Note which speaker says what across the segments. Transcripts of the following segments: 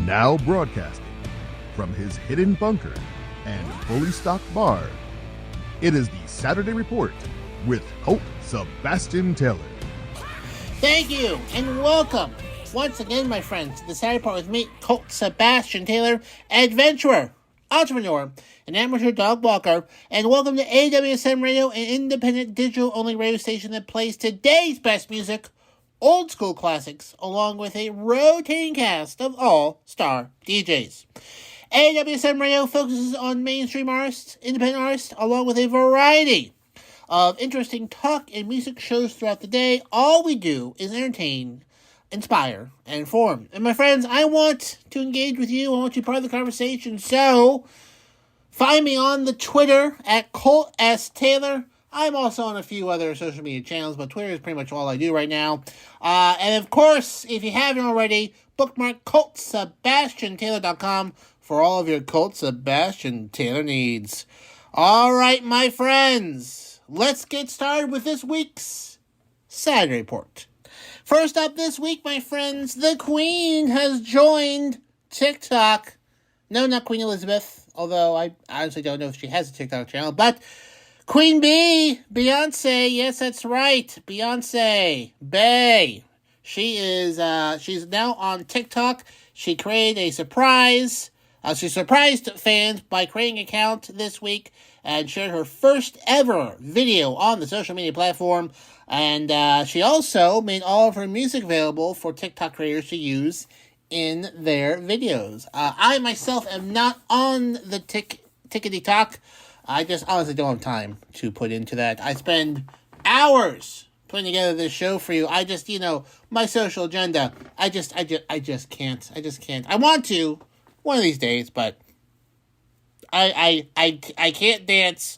Speaker 1: Now broadcasting from his hidden bunker and fully stocked bar, it is the Saturday Report with Colt Sebastian Taylor.
Speaker 2: Thank you, and welcome once again, my friends, to the Saturday Report with me, Colt Sebastian Taylor, adventurer, entrepreneur, and amateur dog walker, and welcome to AWSM Radio, an independent digital-only radio station that plays today's best music, old school classics, along with a rotating cast of all-star DJs. AWSM Radio focuses on mainstream artists, independent artists, along with a variety of interesting talk and music shows throughout the day. All we do is entertain, inspire, and inform. And my friends, I want to engage with you. I want you part of the conversation. So, find me on the Twitter at Colt S. Taylor. I'm also on a few other social media channels, but Twitter is pretty much all I do right now. And of course, if you haven't already, bookmark ColtSebastianTaylor.com for all of your Colt Sebastian Taylor needs. All right, my friends, let's get started with this week's Saturday Report. First up this week, my friends, the Queen has joined TikTok. No, not Queen Elizabeth, although I honestly don't know if she has a TikTok channel, but Queen Bee, Beyonce, yes, that's right, Beyonce, Bae. She's now on TikTok. She created a surprise. She surprised fans by creating an account this week and shared her first ever video on the social media platform. And she also made all of her music available for TikTok creators to use in their videos. I myself am not on the TikTok. I just honestly don't have time to put into that. I spend hours putting together this show for you. I just, my social agenda. I just can't. I want to one of these days, but I can't dance.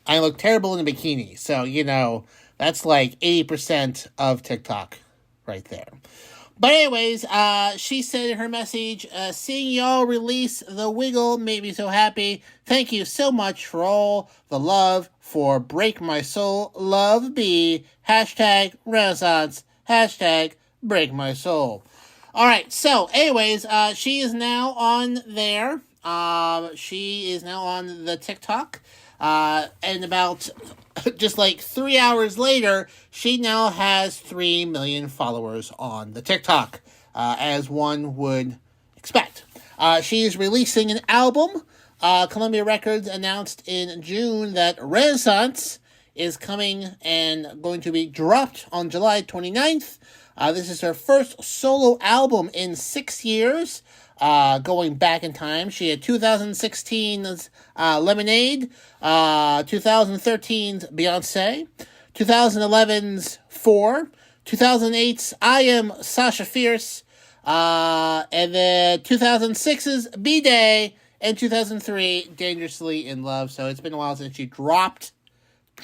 Speaker 2: I look terrible in a bikini. So, that's like 80% of TikTok right there. But anyways, she said in her message, seeing y'all release The Wiggle made me so happy. Thank you so much for all the love for Break My Soul. Love B. Hashtag Renaissance. Hashtag Break My Soul. Alright, so anyways, she is now on there. She is now on the TikTok. And about just like 3 hours later, she now has 3 million followers on the TikTok, as one would expect. She is releasing an album. Columbia Records announced in June that Renaissance is coming and going to be dropped on July 29th. This is her first solo album in 6 years. Going back in time, she had 2016's Lemonade, 2013's Beyonce, 2011's 4, 2008's I Am Sasha Fierce, and then 2006's B-Day, and 2003 Dangerously in Love. So it's been a while since she dropped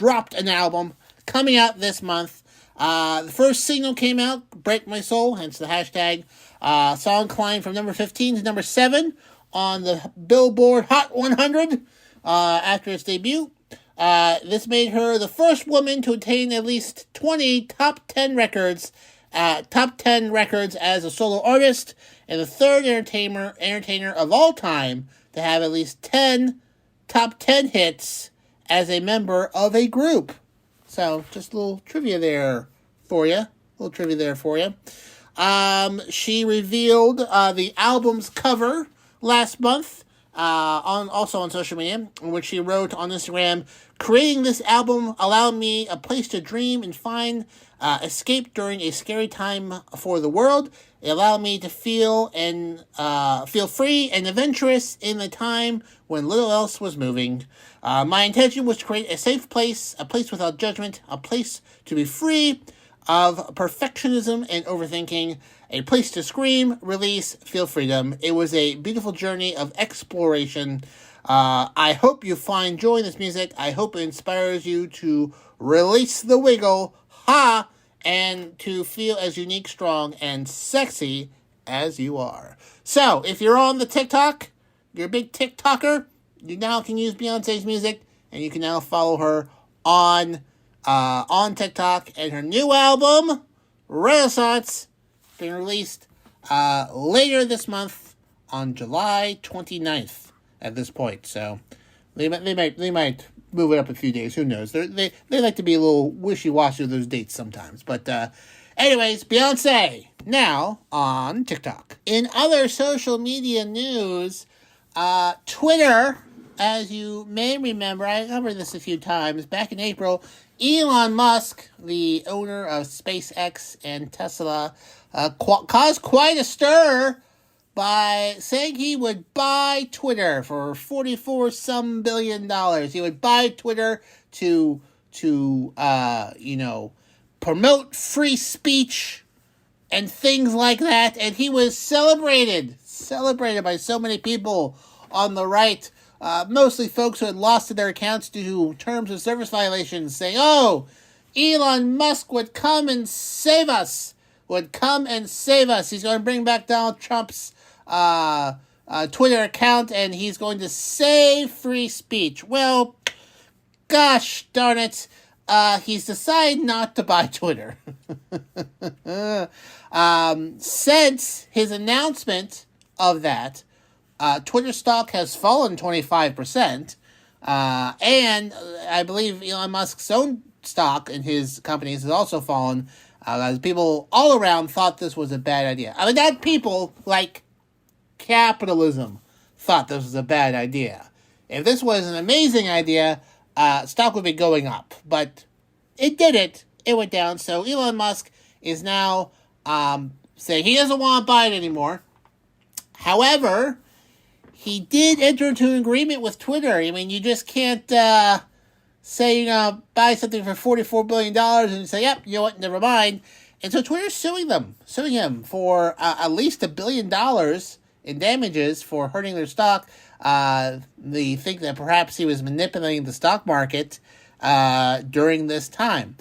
Speaker 2: an album. Coming out this month. The first single came out, Break My Soul, hence the hashtag. Song climbed from number 15 to number 7 on the Billboard Hot 100 after its debut. This made her the first woman to attain at least 20 top 10 records as a solo artist, and the third entertainer of all time to have at least 10 top 10 hits as a member of a group. So, just a little trivia there for you. She revealed the album's cover last month, also on social media, in which she wrote on Instagram, "Creating this album allowed me a place to dream and find escape during a scary time for the world. It allowed me to feel free and adventurous in the time when little else was moving. My intention was to create a safe place, a place without judgment, a place to be free of perfectionism and overthinking, a place to scream, release, feel freedom. It was a beautiful journey of exploration. I hope you find joy in this music. I hope it inspires you to release the wiggle, and to feel as unique, strong, and sexy as you are." So, if you're on the TikTok, you're a big TikToker, you now can use Beyonce's music, and you can now follow her on TikTok. And her new album, Renaissance, being released later this month on July 29th at this point. So they might move it up a few days. Who knows? They like to be a little wishy-washy with those dates sometimes. But anyways, Beyonce now on TikTok. In other social media news, Twitter, as you may remember, I covered this a few times, back in April, Elon Musk, the owner of SpaceX and Tesla, caused quite a stir by saying he would buy Twitter for $44 billion. He would buy Twitter to promote free speech and things like that. And he was celebrated by so many people on the right, mostly folks who had lost their accounts due to terms of service violations, saying, "Oh, Elon Musk would come and save us. He's going to bring back Donald Trump's Twitter account, and he's going to save free speech." Well, gosh darn it, he's decided not to buy Twitter. Since his announcement of that, Twitter stock has fallen 25%, and I believe Elon Musk's own stock in his companies has also fallen, as people all around thought this was a bad idea. I mean, not people, like capitalism thought this was a bad idea. If this was an amazing idea, stock would be going up. But it didn't. It went down. So Elon Musk is now saying he doesn't want to buy it anymore. However, he did enter into an agreement with Twitter. I mean, you just can't say you're going to buy something for $44 billion and say, yep, you know what, never mind. And so Twitter's suing him for at least $1 billion in damages for hurting their stock. They think that perhaps he was manipulating the stock market during this time.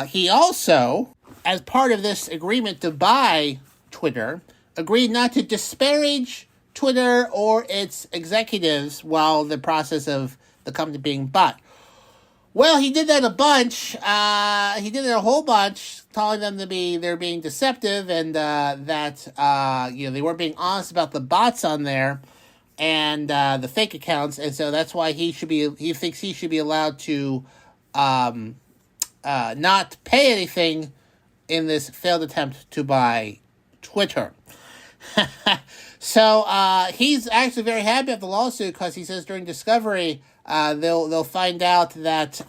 Speaker 2: He also, as part of this agreement to buy Twitter, agreed not to disparage Twitter or its executives while the process of the company being bought. Well, he did that a bunch. He did it a whole bunch, telling them they're being deceptive and that they weren't being honest about the bots on there and the fake accounts, and so that's why he thinks he should be allowed to not pay anything in this failed attempt to buy Twitter. So he's actually very happy at the lawsuit because he says during discovery they'll find out that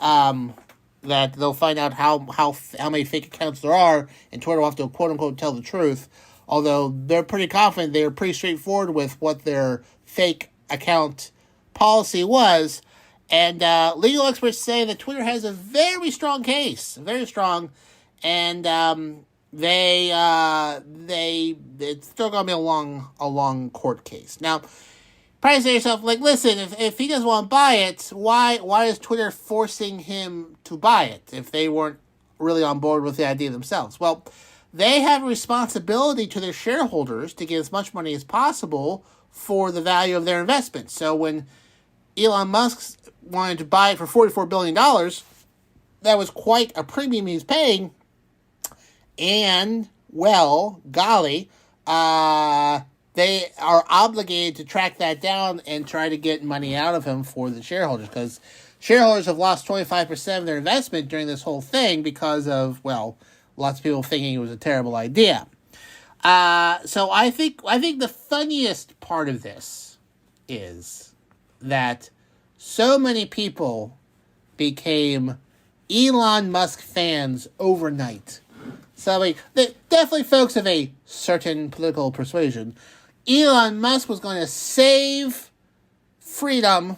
Speaker 2: they'll find out how many fake accounts there are, and Twitter will have to quote unquote tell the truth. Although they're pretty confident, they're pretty straightforward with what their fake account policy was, and legal experts say that Twitter has a very strong case, very strong, and it's still gonna be a long court case. Now, probably say to yourself, like, listen, if he doesn't want to buy it, why is Twitter forcing him to buy it if they weren't really on board with the idea themselves? Well, they have a responsibility to their shareholders to get as much money as possible for the value of their investment. So when Elon Musk wanted to buy it for $44 billion, that was quite a premium he was paying. And, well, golly, they are obligated to track that down and try to get money out of him for the shareholders, because shareholders have lost 25% of their investment during this whole thing because of, well, lots of people thinking it was a terrible idea. So I think the funniest part of this is that so many people became Elon Musk fans overnight. So, like, definitely folks of a certain political persuasion. Elon Musk was going to save freedom.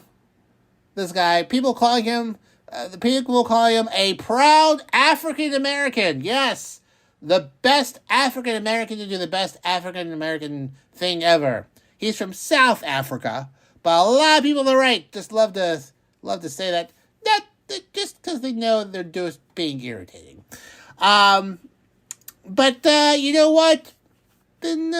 Speaker 2: This guy, people calling him a proud African American. Yes, the best African American to do the best African American thing ever. He's from South Africa, but a lot of people on the right just love to say that. Not just because they know they're just being irritating. But you know what? Then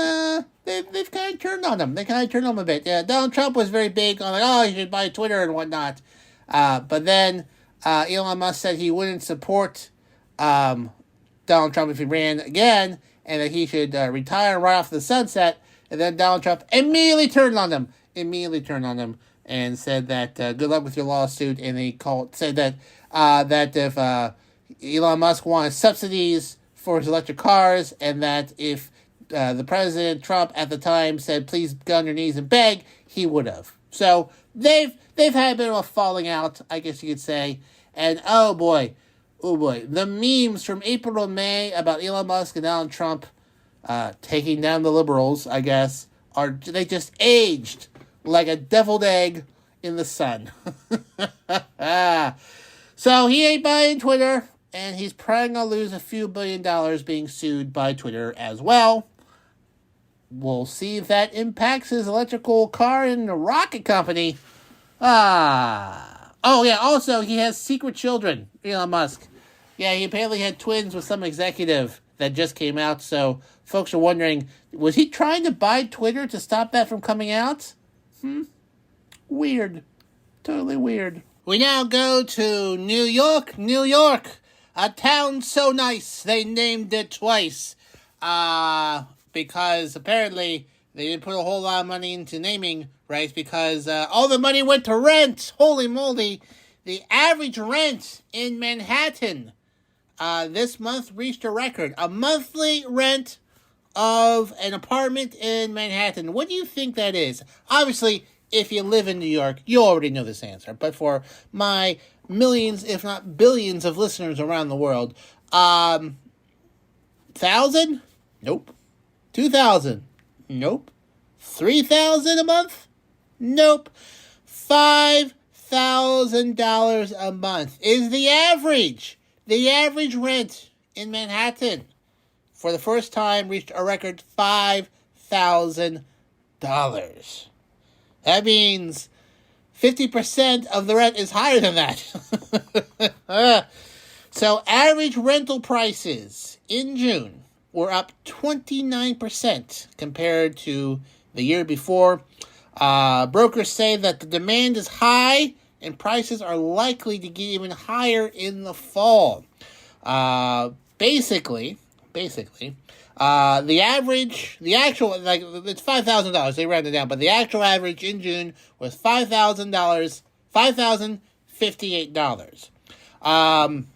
Speaker 2: they've kind of turned on him. They kind of turned on him a bit. Yeah, Donald Trump was very big on, like, oh, you should buy Twitter and whatnot. But then Elon Musk said he wouldn't support Donald Trump if he ran again. and that he should retire right off the sunset. And then Donald Trump immediately turned on them, and said that good luck with your lawsuit. And he said that if Elon Musk wanted subsidies for his electric cars, and that if the President Trump at the time said please go on your knees and beg, he would have. So they've had a bit of a falling out, I guess you could say. And oh boy, the memes from April to May about Elon Musk and Donald Trump taking down the liberals, I guess, they just aged like a deviled egg in the sun. So he ain't buying Twitter, and he's probably going to lose a few $1 billion being sued by Twitter as well. We'll see if that impacts his electrical car and the rocket company. Oh, yeah, also, he has secret children, Elon Musk. Yeah, he apparently had twins with some executive that just came out, so folks are wondering, was he trying to buy Twitter to stop that from coming out? Weird. Totally weird. We now go to New York, a town so nice they named it twice. Because apparently they didn't put a whole lot of money into naming rights because all the money went to rent. Holy moly. The average rent in Manhattan this month reached a record. A monthly rent of an apartment in Manhattan. What do you think that is? Obviously, if you live in New York, you already know this answer. But for my millions, if not billions of listeners around the world, 1,000? Nope. 2,000? Nope. 3,000 a month? Nope. $5,000 a month is the average. The average rent in Manhattan for the first time reached a record $5,000. That means 50% of the rent is higher than that. So average rental prices in June were up 29% compared to the year before. Brokers say that the demand is high and prices are likely to get even higher in the fall. Basically, the actual, it's $5,000. They rounded down, but the actual average in June was $5,058.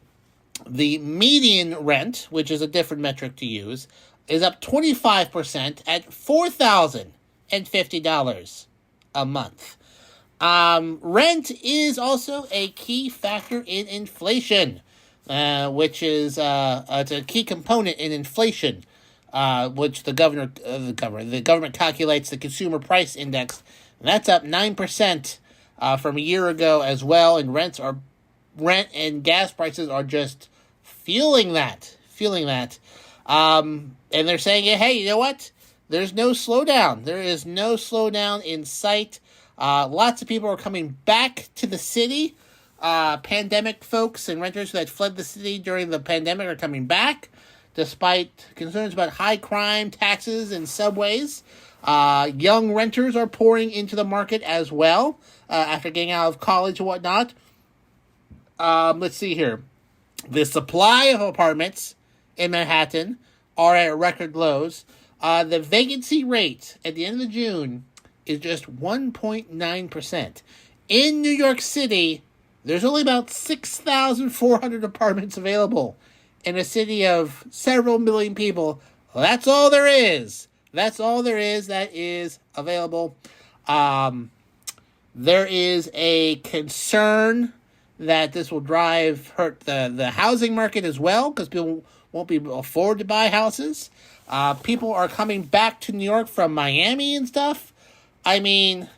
Speaker 2: The median rent, which is a different metric to use, is up 25% at $4,050 a month. Rent is also a key factor in inflation, which is it's a key component in inflation, which the government calculates the consumer price index, and that's up 9% from a year ago as well. And rent and gas prices are just feeling that. And they're saying, hey, you know what? There's no slowdown. There is no slowdown in sight. Lots of people are coming back to the city. Pandemic folks and renters who had fled the city during the pandemic are coming back, despite concerns about high crime, taxes, and subways. Young renters are pouring into the market as well, after getting out of college and whatnot. Let's see here. The supply of apartments in Manhattan are at record lows. The vacancy rate at the end of June is just 1.9%. In New York City, there's only about 6,400 apartments available. In a city of several million people, that's all there is. That's all there is that is available. There is a concern that this will hurt the housing market as well, because people won't be able to afford to buy houses. People are coming back to New York from Miami and stuff. I mean,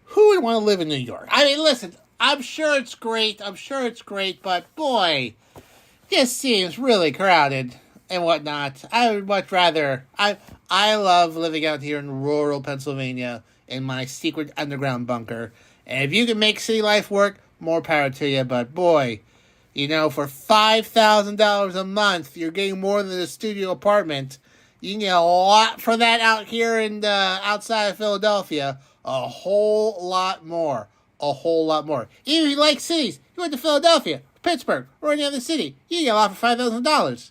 Speaker 2: who would want to live in New York? I mean, listen, I'm sure it's great, but boy, this seems really crowded and whatnot. I would much rather, I love living out here in rural Pennsylvania in my secret underground bunker. And if you can make city life work, more power to you. But boy, for $5,000 a month, you're getting more than a studio apartment. You can get a lot for that out here in outside of Philadelphia. A whole lot more. Even if you like cities, You went to Philadelphia, Pittsburgh, or any other city, you get a lot for $5,000.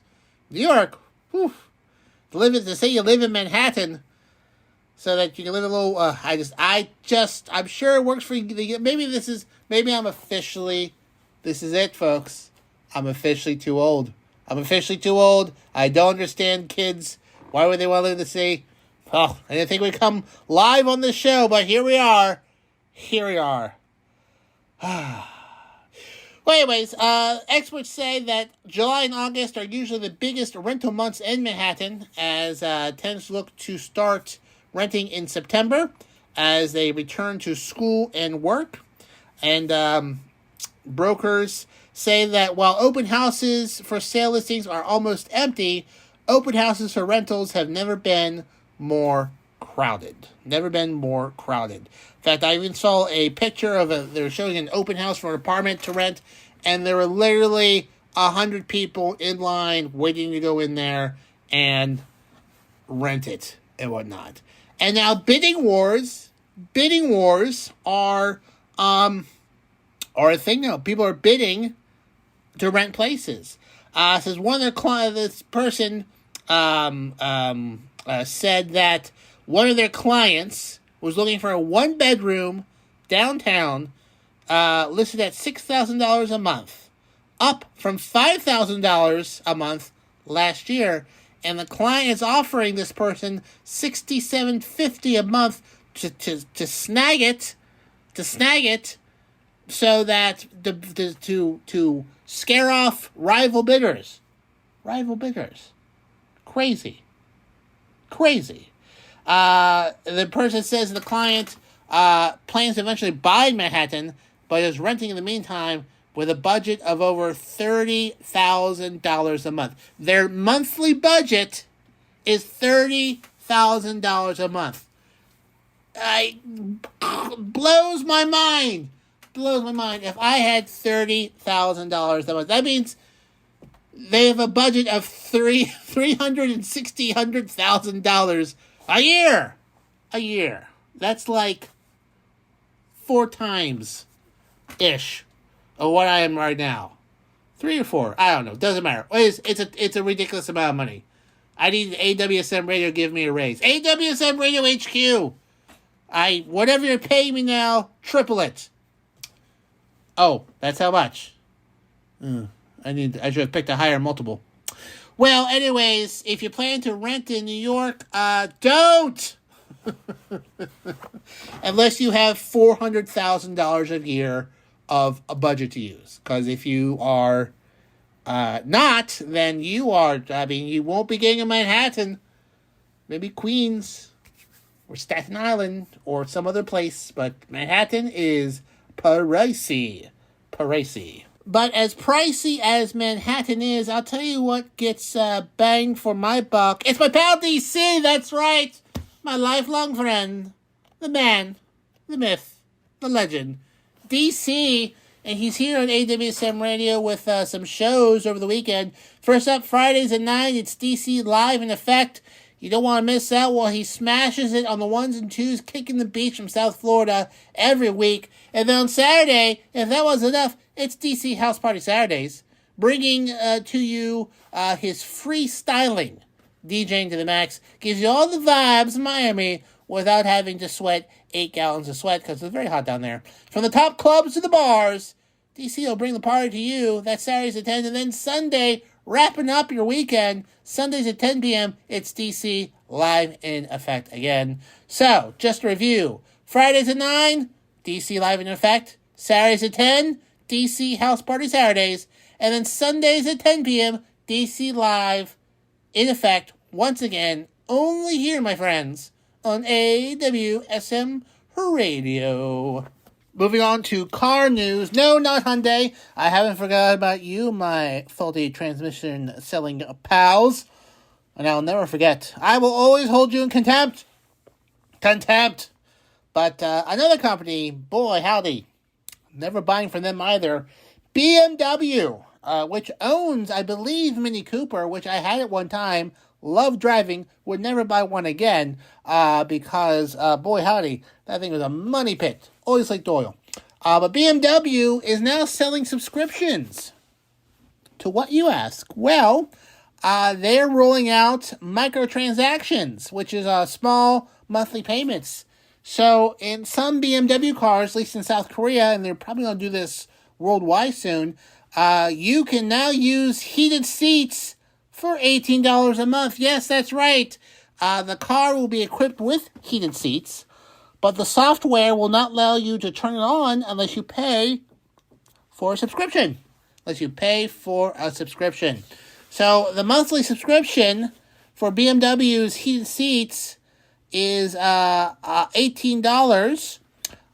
Speaker 2: New York, whew. To say you live in Manhattan, so that you can live a little. I'm sure it works for you. Maybe I'm officially. This is it, folks. I'm officially too old. I don't understand kids. Why would they want to live in the city? Oh, I didn't think we'd come live on this show, but here we are. Well, anyways, experts say that July and August are usually the biggest rental months in Manhattan, as tenants look to start renting in September as they return to school and work. And brokers say that while open houses for sale listings are almost empty, open houses for rentals have never been more crowded. In fact, I even saw a picture they were showing an open house for an apartment to rent, and there were literally 100 people in line waiting to go in there and rent it and whatnot. And now bidding wars are a thing now. People are bidding to rent places. Says one of their clients, this person said that one of their clients was looking for a one-bedroom downtown, listed at $6,000 a month, up from $5,000 a month last year, and the client is offering this person $6,750 a month to snag it, so that to scare off rival bidders. Crazy. The person says the client plans to eventually buy Manhattan, but is renting in the meantime with a budget of over $30,000 a month. Their monthly budget is $30,000 a month. Blows my mind. If I had $30,000 a month, that means they have a budget of $360,000 a year. That's like 4 times ish of what I am right now. 3 or 4, I don't know. Doesn't matter. It's a ridiculous amount of money. I need AWSM Radio to give me a raise. AWSM Radio HQ. Whatever you're paying me now, triple it. Oh, that's how much. I should have picked a higher multiple. Well, anyways, if you plan to rent in New York, don't! Unless you have $400,000 a year of a budget to use. Because if you are not, then you won't be getting in Manhattan. Maybe Queens, or Staten Island, or some other place. But Manhattan is pricey. But as pricey as Manhattan is, I'll tell you what gets bang for my buck. It's my pal DC, that's right. My lifelong friend. The man. The myth. The legend. DC, and he's here on AWSM Radio with some shows over the weekend. First up, Fridays at 9, it's DC Live in Effect. You don't want to miss out while he smashes it on the 1s and 2s, kicking the beach from South Florida every week. And then on Saturday, if that wasn't enough, it's DC House Party Saturdays, bringing to you his freestyling, DJing to the max, gives you all the vibes of Miami without having to sweat 8 gallons of sweat, because it's very hot down there. From the top clubs to the bars, DC will bring the party to you. That's Saturdays at 10, and then Sunday, wrapping up your weekend, Sundays at 10 p.m., it's DC Live in Effect again. So, just to review, Fridays at 9, DC Live in Effect. Saturdays at 10, DC House Party Saturdays. And then Sundays at 10 p.m., DC Live in Effect. Once again, only here, my friends, on AWSM Radio. Moving on to car news. No, not Hyundai. I haven't forgot about you, my faulty transmission selling pals. And I'll never forget. I will always hold you in contempt. But another company, boy, howdy. Never buying from them either. BMW, which owns, I believe, Mini Cooper, which I had at one time. Loved driving. Would never buy one again. Because, boy, howdy. That thing was a money pit. Always like Doyle. But BMW is now selling subscriptions. To what, you ask? Well, they're rolling out microtransactions, which is small monthly payments. So in some BMW cars, at least in South Korea, and they're probably going to do this worldwide soon, you can now use heated seats for $18 a month. Yes, that's right. The car will be equipped with heated seats, but the software will not allow you to turn it on unless you pay for a subscription. So the monthly subscription for BMW's heated seats is $18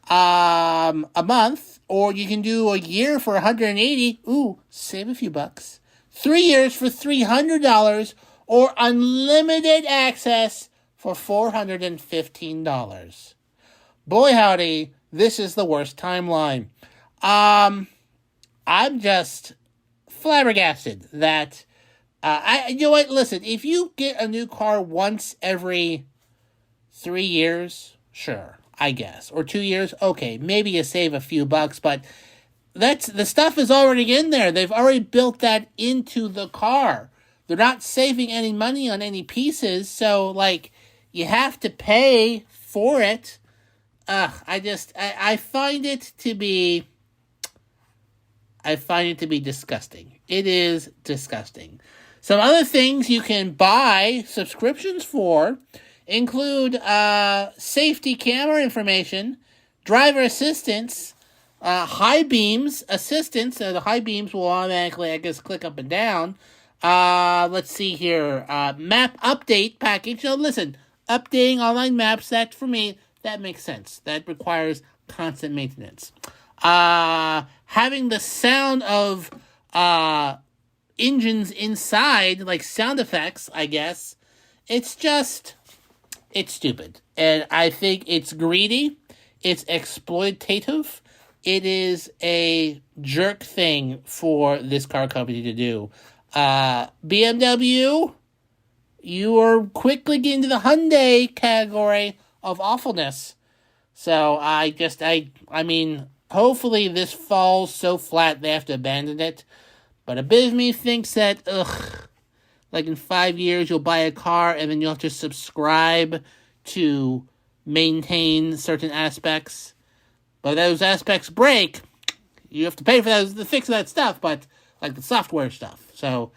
Speaker 2: a month, or you can do a year for $180. Ooh, save a few bucks. 3 years for $300, or unlimited access for $415. Boy howdy, this is the worst timeline. I'm just flabbergasted that you know what? Listen, if you get a new car once every 3 years, sure, I guess, or 2 years, okay, maybe you save a few bucks, but the stuff is already in there. They've already built that into the car. They're not saving any money on any pieces, so like you have to pay for it. I find it to be disgusting. It is disgusting. Some other things you can buy subscriptions for include safety camera information, driver assistance, high beams assistance. The high beams will automatically, I guess, click up and down. Let's see here. Map update package. Now, listen, updating online maps, that for me, that makes sense. That requires constant maintenance. Having the sound of engines inside, like sound effects, I guess, it's stupid. And I think it's greedy. It's exploitative. It is a jerk thing for this car company to do. BMW, you are quickly getting to the Hyundai category of awfulness. So I mean, hopefully this falls so flat they have to abandon it. But a bit of me thinks that, like in 5 years you'll buy a car and then you'll have to subscribe to maintain certain aspects. But those aspects break, you have to pay for those to fix that stuff, but like the software stuff. So,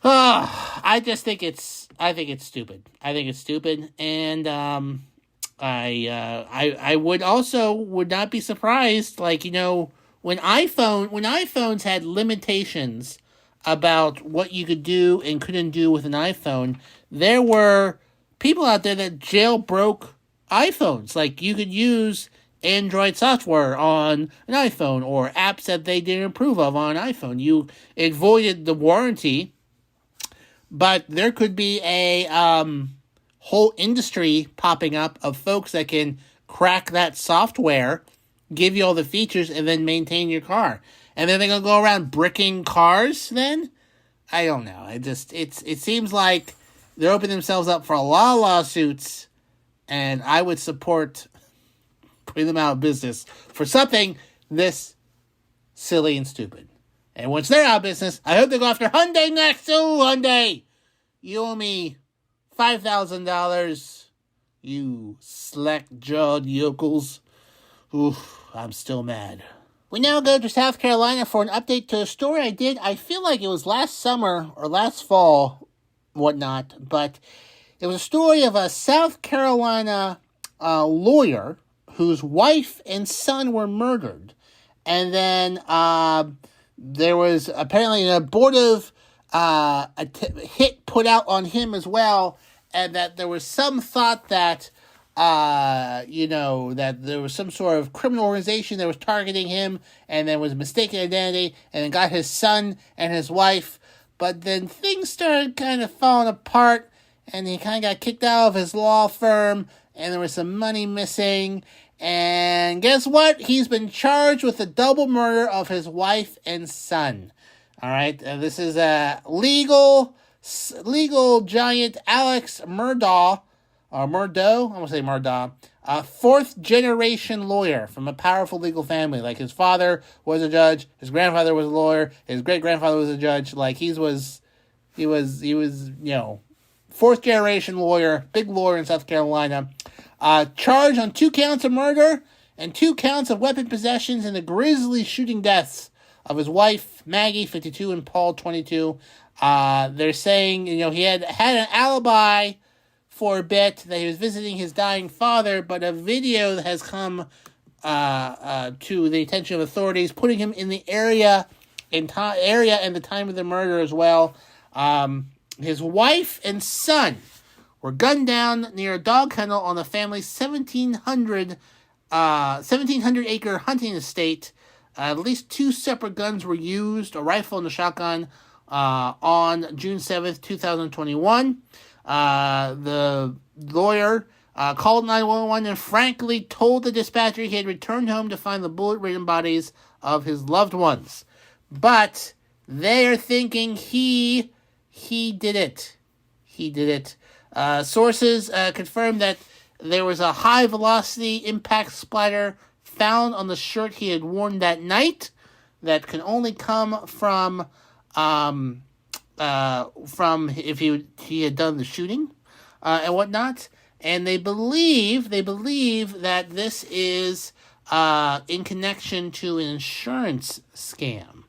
Speaker 2: I think it's stupid. And I would not be surprised, like, you know, when iPhones had limitations about what you could do and couldn't do with an iPhone, there were people out there that jailbroke iPhones. Like, you could use Android software on an iPhone or apps that they didn't approve of on an iPhone. It voided the warranty, but there could be a whole industry popping up of folks that can crack that software, give you all the features, and then maintain your car. And then they're going to go around bricking cars then? I don't know. It seems like they're opening themselves up for a lot of lawsuits, and I would support putting them out of business for something this silly and stupid. And once they're out of business, I hope they go after Hyundai next. Oh, Hyundai, you owe me $5,000, you slack-jawed yokels. Oof, I'm still mad. We now go to South Carolina for an update to a story I feel like it was last summer or last fall, whatnot, but it was a story of a South Carolina lawyer whose wife and son were murdered. And then there was apparently an abortive hit put out on him as well, and that there was some thought that, that there was some sort of criminal organization that was targeting him, and there was mistaken identity, and then got his son and his wife. But then things started kind of falling apart, and he kind of got kicked out of his law firm, and there was some money missing. And guess what? He's been charged with the double murder of his wife and son. All right, this is a legal giant Alex Murdaugh, or Murdo. I'm gonna say Murdaugh. a fourth-generation lawyer from a powerful legal family. Like, his father was a judge, his grandfather was a lawyer, his great-grandfather was a judge. Like, he was, fourth-generation lawyer, big lawyer in South Carolina. Charged on 2 counts of murder and 2 counts of weapon possessions in the grisly shooting deaths of his wife, Maggie, 52, and Paul, 22. They're saying, he had an alibi for a bit that he was visiting his dying father, but a video that has come to the attention of authorities, putting him in the area and the time of the murder as well. His wife and son were gunned down near a dog kennel on the family's 1,700-acre hunting estate. At least 2 separate guns were used, a rifle and a shotgun, on June 7th, 2021. The lawyer called 911 and frankly told the dispatcher he had returned home to find the bullet-ridden bodies of his loved ones. But they are thinking he did it. He did it. Sources confirmed that there was a high-velocity impact splatter found on the shirt he had worn that night that can only come from if he had done the shooting and whatnot. And they believe that this is in connection to an insurance scam.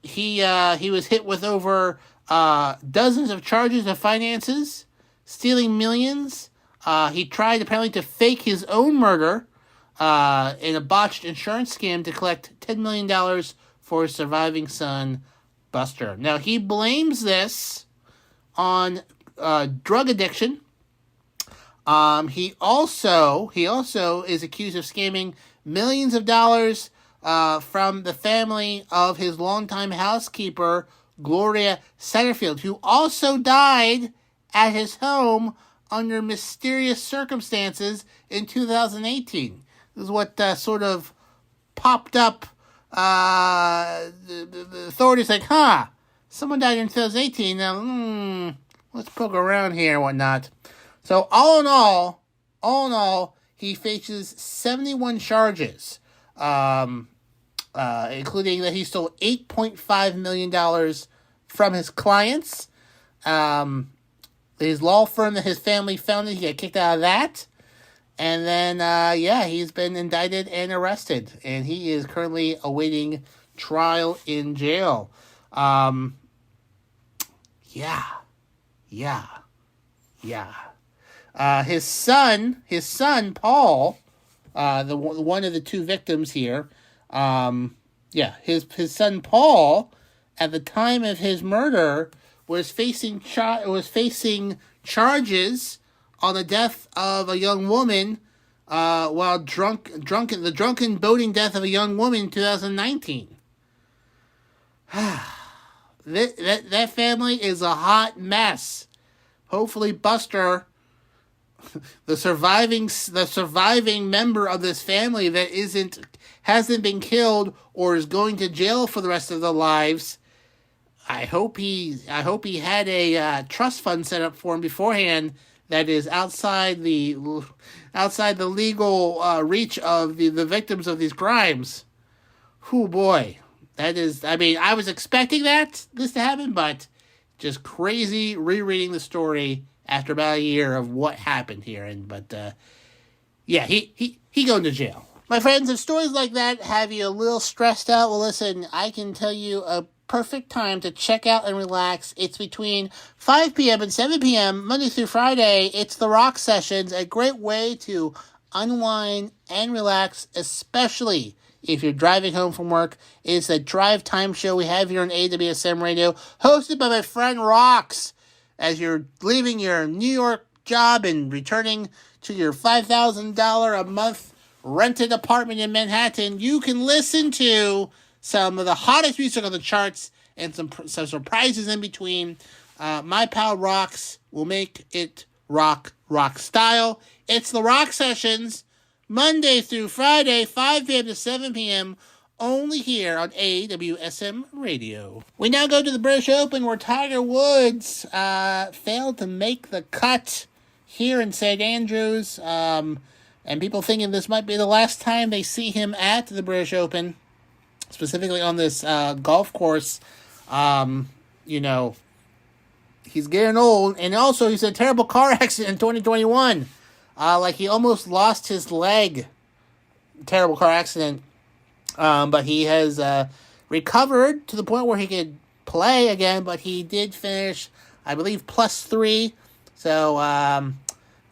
Speaker 2: He was hit with over dozens of charges of finances, stealing millions. He tried apparently to fake his own murder in a botched insurance scam to collect $10 million for his surviving son, Buster. Now, he blames this on drug addiction. He also is accused of scamming millions of dollars from the family of his longtime housekeeper, Gloria Satterfield, who also died at his home under mysterious circumstances in 2018. This is what sort of popped up. The authorities like, someone died in 2018. Now, let's poke around here and whatnot. So all in all, he faces 71 charges, including that he stole $8.5 million from his clients. His law firm that his family founded, he got kicked out of that. And then, he's been indicted and arrested. And he is currently awaiting trial in jail. His son, Paul, one of the 2 victims here, his son, Paul, at the time of his murder, was facing charges on the death of a young woman, while the drunken boating death of a young woman in 2019. that family is a hot mess. Hopefully, Buster, the surviving member of this family that hasn't been killed or is going to jail for the rest of their lives, I hope he had a trust fund set up for him beforehand that is outside the legal reach of the victims of these crimes. Oh boy, that is. I mean, I was expecting this to happen, but just crazy rereading the story after about a year of what happened here. He going to jail. My friends, if stories like that have you a little stressed out, well, listen, I can tell you a perfect time to check out and relax. It's between 5 p.m. and 7 p.m. Monday through Friday. It's the Rock Sessions, a great way to unwind and relax, especially if you're driving home from work. It's a drive time show we have here on AWSM Radio, hosted by my friend Rox. As you're leaving your New York job and returning to your $5,000 a month rented apartment in Manhattan, you can listen to some of the hottest music on the charts and some surprises in between. My pal Rox will make it rock style. It's the Rock Sessions, Monday through Friday, 5 p.m. to 7 p.m., only here on AWSM Radio. We now go to the British Open, where Tiger Woods failed to make the cut here in St. Andrews, and people thinking this might be the last time they see him at the British Open, specifically on this golf course. He's getting old, and also he's in a terrible car accident in 2021. He almost lost his leg. Terrible car accident. But he has recovered to the point where he could play again, but he did finish, I believe, +3. So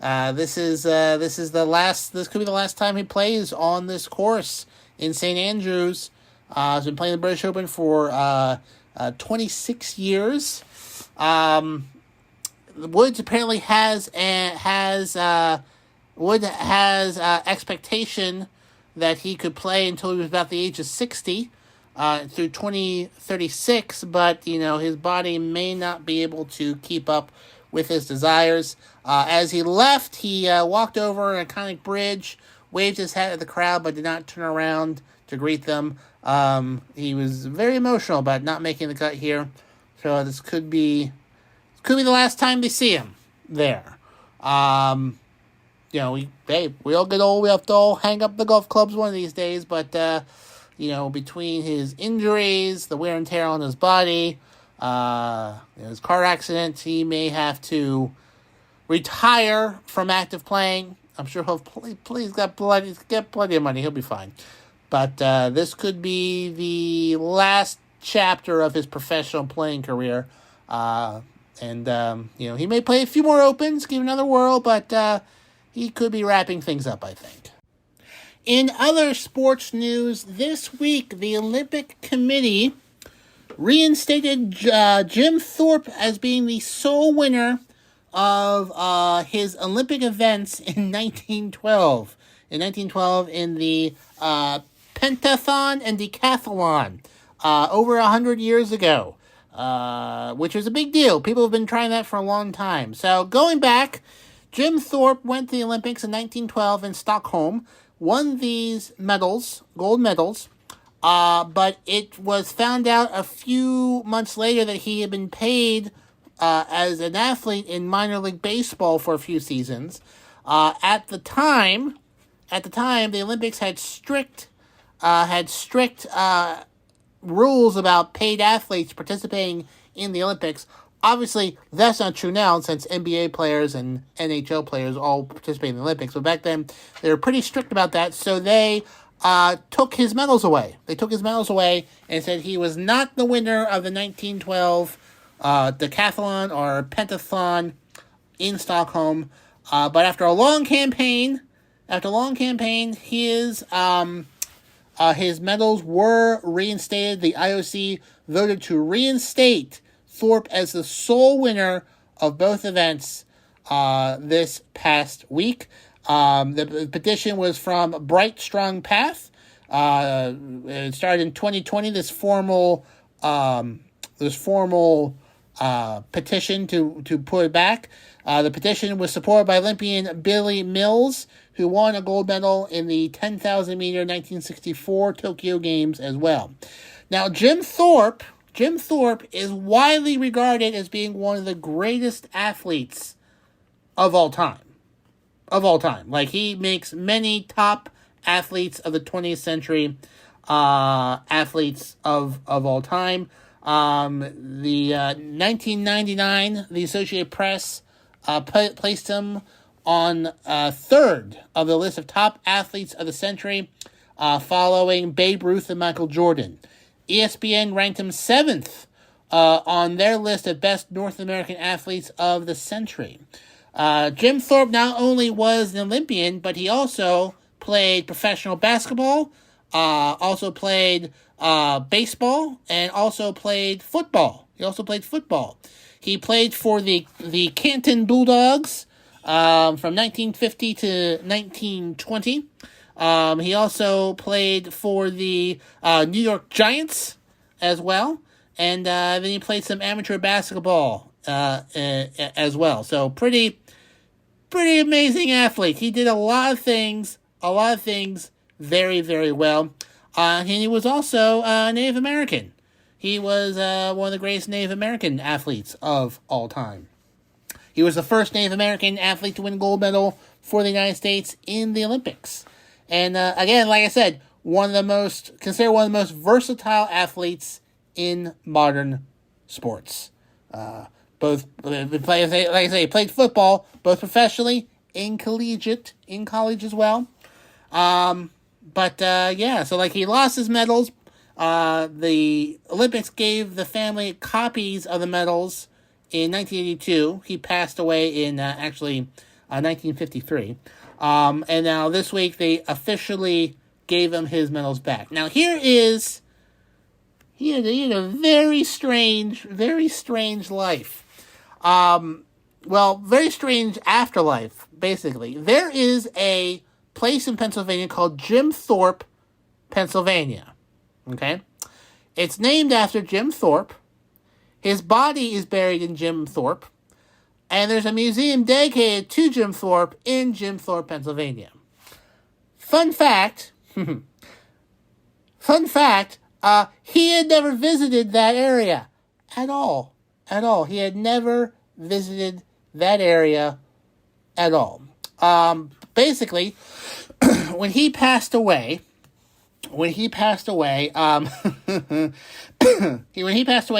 Speaker 2: this could be the last time he plays on this course in St. Andrews. He's been playing the British Open for 26 years. Woods apparently has expectation that he could play until he was about the age of 60, through 2036, but, his body may not be able to keep up with his desires. As he left, he walked over an iconic bridge, waved his hat at the crowd, but did not turn around to greet them. He was very emotional about not making the cut here, so this could be the last time they see him there. We all get old. We have to all hang up the golf clubs one of these days. But, between his injuries, the wear and tear on his body, his car accident, he may have to retire from active playing. I'm sure he'll get plenty of money. He'll be fine. But this could be the last chapter of his professional playing career. He may play a few more Opens, give another whirl, but he could be wrapping things up, I think. In other sports news, this week, the Olympic Committee reinstated Jim Thorpe as being the sole winner of his Olympic events in 1912. In 1912, in the pentathlon and decathlon, over 100 years ago, which was a big deal. People have been trying that for a long time. So going back, Jim Thorpe went to the Olympics in 1912 in Stockholm, won these medals, gold medals, but it was found out a few months later that he had been paid as an athlete in minor league baseball for a few seasons. At the time, the Olympics had strict rules about paid athletes participating in the Olympics. Obviously, that's not true now, since NBA players and NHL players all participate in the Olympics. But back then, they were pretty strict about that, so they took his medals away. They took his medals away and said he was not the winner of the 1912 decathlon or pentathlon in Stockholm. But after a long campaign, his medals were reinstated. The IOC voted to reinstate Thorpe as the sole winner of both events this past week. The petition was from Bright Strong Path. It started in 2020. This formal petition to put it back. The petition was supported by Olympian Billy Mills, who won a gold medal in the 10,000 meter 1964 Tokyo Games as well. Now, Jim Thorpe is widely regarded as being one of the greatest athletes of all time. Like, he makes many top athletes of the 20th century athletes of all time. The 1999, the Associated Press placed him on third of the list of top athletes of the century, following Babe Ruth and Michael Jordan. ESPN ranked him 7th on their list of best North American athletes of the century. Jim Thorpe not only was an Olympian, but he also played professional basketball, also played baseball, and also played football. He played for the Canton Bulldogs from 1950 to 1920. He also played for the New York Giants as well, and then he played some amateur basketball as well. So pretty amazing athlete. He did a lot of things very, very well. And he was also Native American. He was one of the greatest Native American athletes of all time. He was the first Native American athlete to win a gold medal for the United States in the Olympics. And again, like I said, considered one of the most versatile athletes in modern sports. Both, like I say, played football, both professionally and collegiate, in college as well. So he lost his medals. The Olympics gave the family copies of the medals in 1982. He passed away in 1953. And now this week they officially gave him his medals back. Now he had a very strange life. Very strange afterlife, basically. There is a place in Pennsylvania called Jim Thorpe, Pennsylvania. Okay? It's named after Jim Thorpe. His body is buried in Jim Thorpe. And there's a museum dedicated to Jim Thorpe in Jim Thorpe, Pennsylvania. Fun fact, he had never visited that area at all. He had never visited that area at all. Basically, when he passed away,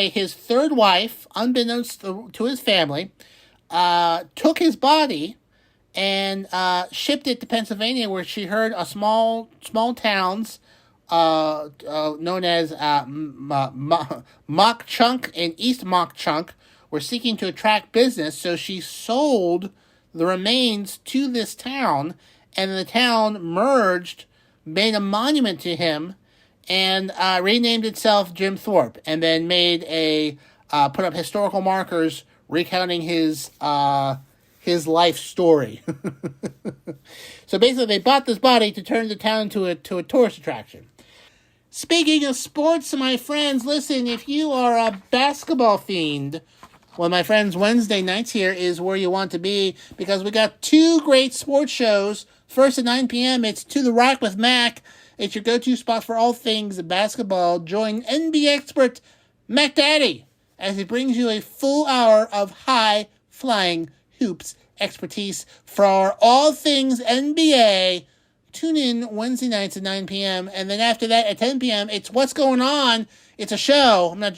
Speaker 2: his third wife, unbeknownst to his family, took his body and shipped it to Pennsylvania, where she heard a small towns known as Mock Chunk and East Mock Chunk were seeking to attract business, so she sold the remains to this town, and the town made a monument to him, and renamed itself Jim Thorpe, and then put up historical markers recounting his life story. So basically, they bought this body to turn the town into a tourist attraction. Speaking of sports, my friends, listen, if you are a basketball fiend, well, my friends, Wednesday nights here is where you want to be, because we got two great sports shows. First at 9 p.m., it's To The Rack with Mac. It's your go-to spot for all things basketball. Join NBA expert Mac Daddy as he brings you a full hour of high-flying hoops expertise for all things NBA. Tune in Wednesday nights at 9 p.m. And then after that at 10 p.m., it's What's Going On. It's a show. I'm not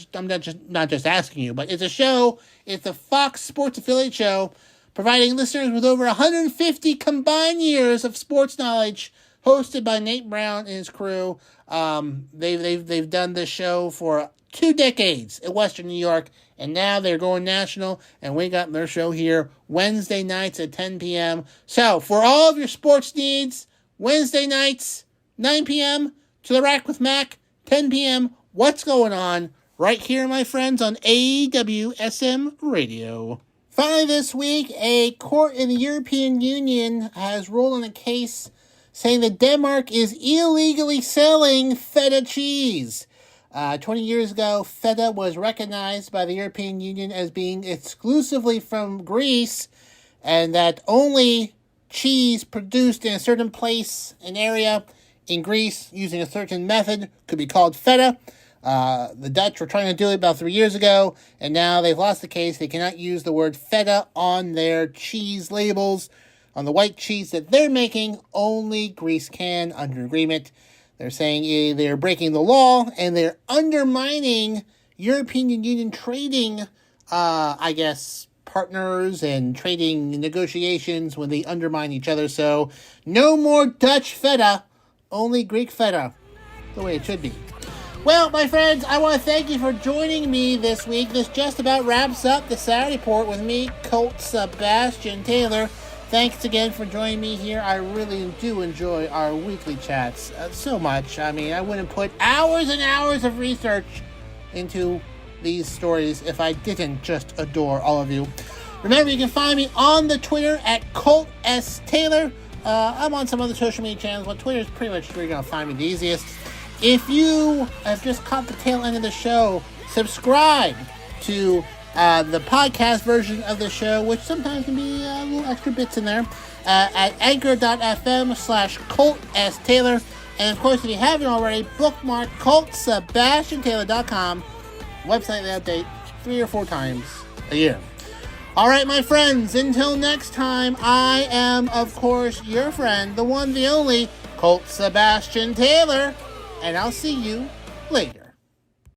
Speaker 2: just asking you, but it's a show. It's the Fox Sports Affiliate show, providing listeners with over 150 combined years of sports knowledge, hosted by Nate Brown and his crew. They've done this show for 2 decades in Western New York, and now they're going national, and we got their show here Wednesday nights at 10 p.m. So, for all of your sports needs, Wednesday nights, 9 p.m., To The Rack with Mac, 10 p.m., What's Going On, right here, my friends, on AWSM Radio. Finally this week, a court in the European Union has ruled on a case saying that Denmark is illegally selling feta cheese. 20 years ago, feta was recognized by the European Union as being exclusively from Greece, and that only cheese produced in a certain place, an area in Greece, using a certain method, could be called feta. The Dutch were trying to do it about 3 years ago, and now they've lost the case. They cannot use the word feta on their cheese labels. On the white cheese that they're making, only Greece can, under agreement. They're saying they're breaking the law, and they're undermining European Union trading, partners and trading negotiations when they undermine each other. So, no more Dutch feta, only Greek feta, the way it should be. Well, my friends, I want to thank you for joining me this week. This just about wraps up the Saturday Report with me, Colt Sebastian Taylor. Thanks again for joining me here. I really do enjoy our weekly chats so much. I mean, I wouldn't put hours and hours of research into these stories if I didn't just adore all of you. Remember, you can find me on the Twitter at Colt S. Taylor. I'm on some other social media channels, but Twitter is pretty much where you're going to find me the easiest. If you have just caught the tail end of the show, subscribe to the podcast version of the show, which sometimes can be little extra bits in there, at anchor.fm/Colt S. Taylor. And of course, if you haven't already, bookmark ColtSebastianTaylor.com, website they update 3 or 4 times a year. All right, my friends, until next time, I am, of course, your friend, the one, the only, Colt Sebastian Taylor, and I'll see you later.